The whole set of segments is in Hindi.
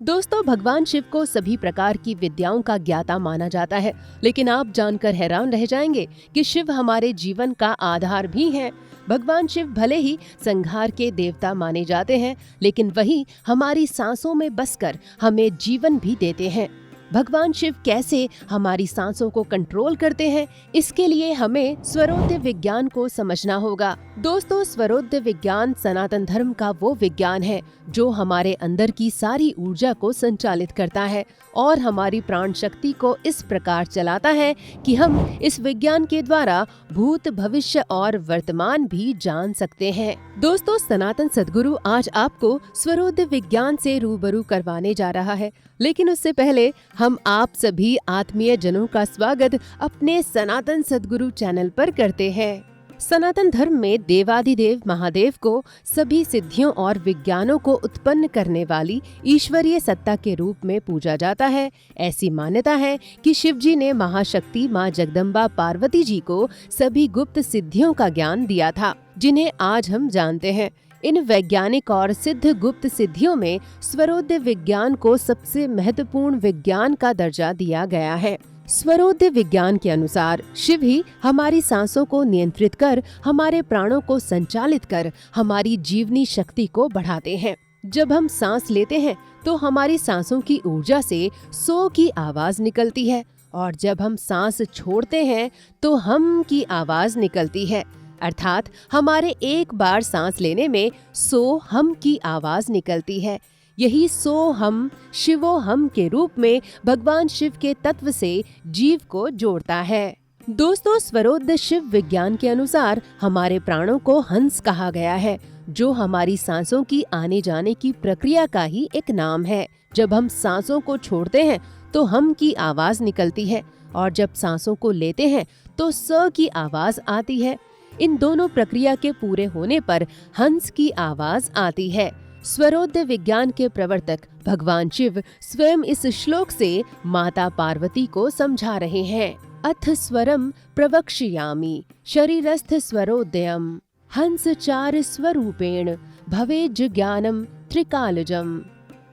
दोस्तों, भगवान शिव को सभी प्रकार की विद्याओं का ज्ञाता माना जाता है, लेकिन आप जानकर हैरान रह जाएंगे कि शिव हमारे जीवन का आधार भी हैं। भगवान शिव भले ही संहार के देवता माने जाते हैं, लेकिन वही हमारी सांसों में बसकर हमें जीवन भी देते हैं। भगवान शिव कैसे हमारी सांसों को कंट्रोल करते हैं, इसके लिए हमें स्वरोदय विज्ञान को समझना होगा। दोस्तों, स्वरोदय विज्ञान सनातन धर्म का वो विज्ञान है जो हमारे अंदर की सारी ऊर्जा को संचालित करता है और हमारी प्राण शक्ति को इस प्रकार चलाता है कि हम इस विज्ञान के द्वारा भूत, भविष्य और वर्तमान भी जान सकते हैं। दोस्तों, सनातन सद्गुरु आज आपको स्वरोदय विज्ञान से रूबरू करवाने जा रहा है, लेकिन उससे पहले हम आप सभी आत्मीय जनों का स्वागत अपने सनातन सद्गुरु चैनल पर करते हैं। सनातन धर्म में देवाधिदेव महादेव को सभी सिद्धियों और विज्ञानों को उत्पन्न करने वाली ईश्वरीय सत्ता के रूप में पूजा जाता है। ऐसी मान्यता है कि शिव जी ने महाशक्ति माँ जगदम्बा पार्वती जी को सभी गुप्त सिद्धियों का ज्ञान दिया था, जिन्हें आज हम जानते हैं। इन वैज्ञानिक और सिद्ध गुप्त सिद्धियों में स्वरोदय विज्ञान को सबसे महत्वपूर्ण विज्ञान का दर्जा दिया गया है। स्वरोदय विज्ञान के अनुसार शिव ही हमारी सांसों को नियंत्रित कर, हमारे प्राणों को संचालित कर, हमारी जीवनी शक्ति को बढ़ाते हैं। जब हम सांस लेते हैं तो हमारी सांसों की ऊर्जा से सो की आवाज निकलती है, और जब हम सांस छोड़ते हैं तो हम की आवाज निकलती है। अर्थात हमारे एक बार सांस लेने में सो हम की आवाज निकलती है। यही सो हम शिवो हम के रूप में भगवान शिव के तत्व से जीव को जोड़ता है। दोस्तों, स्वरोदय शिव विज्ञान के अनुसार हमारे प्राणों को हंस कहा गया है, जो हमारी सांसों की आने जाने की प्रक्रिया का ही एक नाम है। जब हम सांसों को छोड़ते हैं तो हम की आवाज निकलती है, और जब सांसों को लेते हैं तो स की आवाज आती है। इन दोनों प्रक्रिया के पूरे होने पर हंस की आवाज आती है। स्वरोदय विज्ञान के प्रवर्तक भगवान शिव स्वयं इस श्लोक से माता पार्वती को समझा रहे हैं। अथ स्वरम प्रवक्ष्यामि शरीरस्थ स्वरोदयम हंस चार स्वरूपेण भवेज् ज्ञानम त्रिकालजम।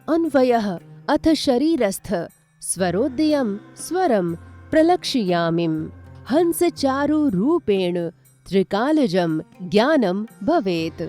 अन्वयः अथ शरीरस्थ स्वरोदयम स्वरम प्रलक्ष्यामिम हंस चारु रूपेण त्रिकालजम ज्ञानम भवेत।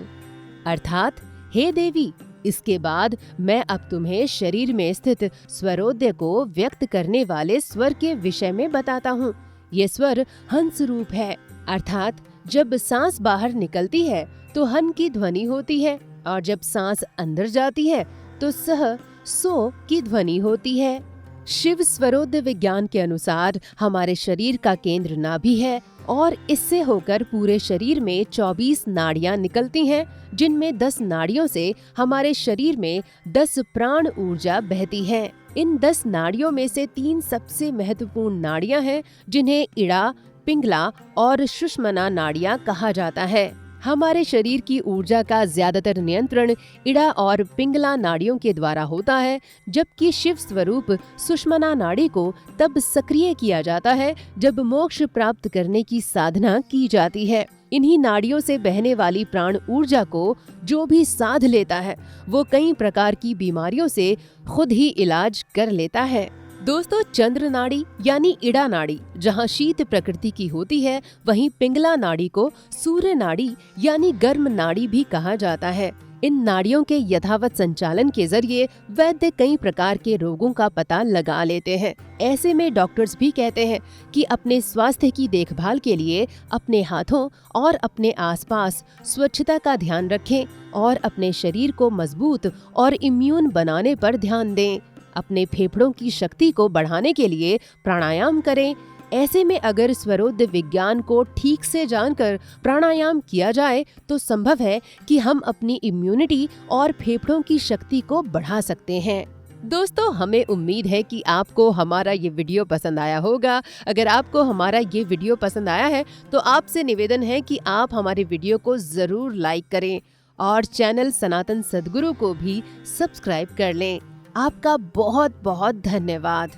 अर्थात, हे देवी, इसके बाद मैं अब तुम्हें शरीर में स्थित स्वरोदय को व्यक्त करने वाले स्वर के विषय में बताता हूँ। ये स्वर हंस रूप है, अर्थात जब सांस बाहर निकलती है तो हन की ध्वनि होती है, और जब सांस अंदर जाती है तो सह सो की ध्वनि होती है। शिव स्वरोदय विज्ञान के अनुसार हमारे शरीर का केंद्र नाभि है, और इससे होकर पूरे शरीर में 24 नाड़ियां निकलती हैं, जिनमें 10 नाड़ियों से हमारे शरीर में 10 प्राण ऊर्जा बहती है। इन 10 नाड़ियों में से 3 सबसे महत्वपूर्ण नाड़ियां हैं, जिन्हें इड़ा, पिंगला और सुषुम्ना नाड़ियां कहा जाता है। हमारे शरीर की ऊर्जा का ज्यादातर नियंत्रण इड़ा और पिंगला नाड़ियों के द्वारा होता है, जबकि शिव स्वरूप सुषुम्ना नाड़ी को तब सक्रिय किया जाता है जब मोक्ष प्राप्त करने की साधना की जाती है। इन्हीं नाड़ियों से बहने वाली प्राण ऊर्जा को जो भी साध लेता है, वो कई प्रकार की बीमारियों से खुद ही इलाज कर लेता है। दोस्तों, चंद्र नाड़ी यानी इड़ा नाड़ी जहाँ शीत प्रकृति की होती है, वहीं पिंगला नाड़ी को सूर्य नाड़ी यानी गर्म नाड़ी भी कहा जाता है। इन नाड़ियों के यथावत संचालन के जरिए वैद्य कई प्रकार के रोगों का पता लगा लेते हैं। ऐसे में डॉक्टर्स भी कहते हैं कि अपने स्वास्थ्य की देखभाल के लिए अपने हाथों और अपने आसपास स्वच्छता का ध्यान रखें और अपने शरीर को मजबूत और इम्यून बनाने पर ध्यान दें। अपने फेफड़ों की शक्ति को बढ़ाने के लिए प्राणायाम करें। ऐसे में अगर स्वरोदय विज्ञान को ठीक से जानकर प्राणायाम किया जाए तो संभव है कि हम अपनी इम्यूनिटी और फेफड़ों की शक्ति को बढ़ा सकते हैं। दोस्तों, हमें उम्मीद है कि आपको हमारा ये वीडियो पसंद आया होगा। अगर आपको हमारा ये वीडियो पसंद आया है तो आपसे निवेदन है कि आप हमारे वीडियो को जरूर लाइक करें और चैनल सनातन सद्गुरु को भी सब्सक्राइब कर लें। आपका बहुत बहुत धन्यवाद।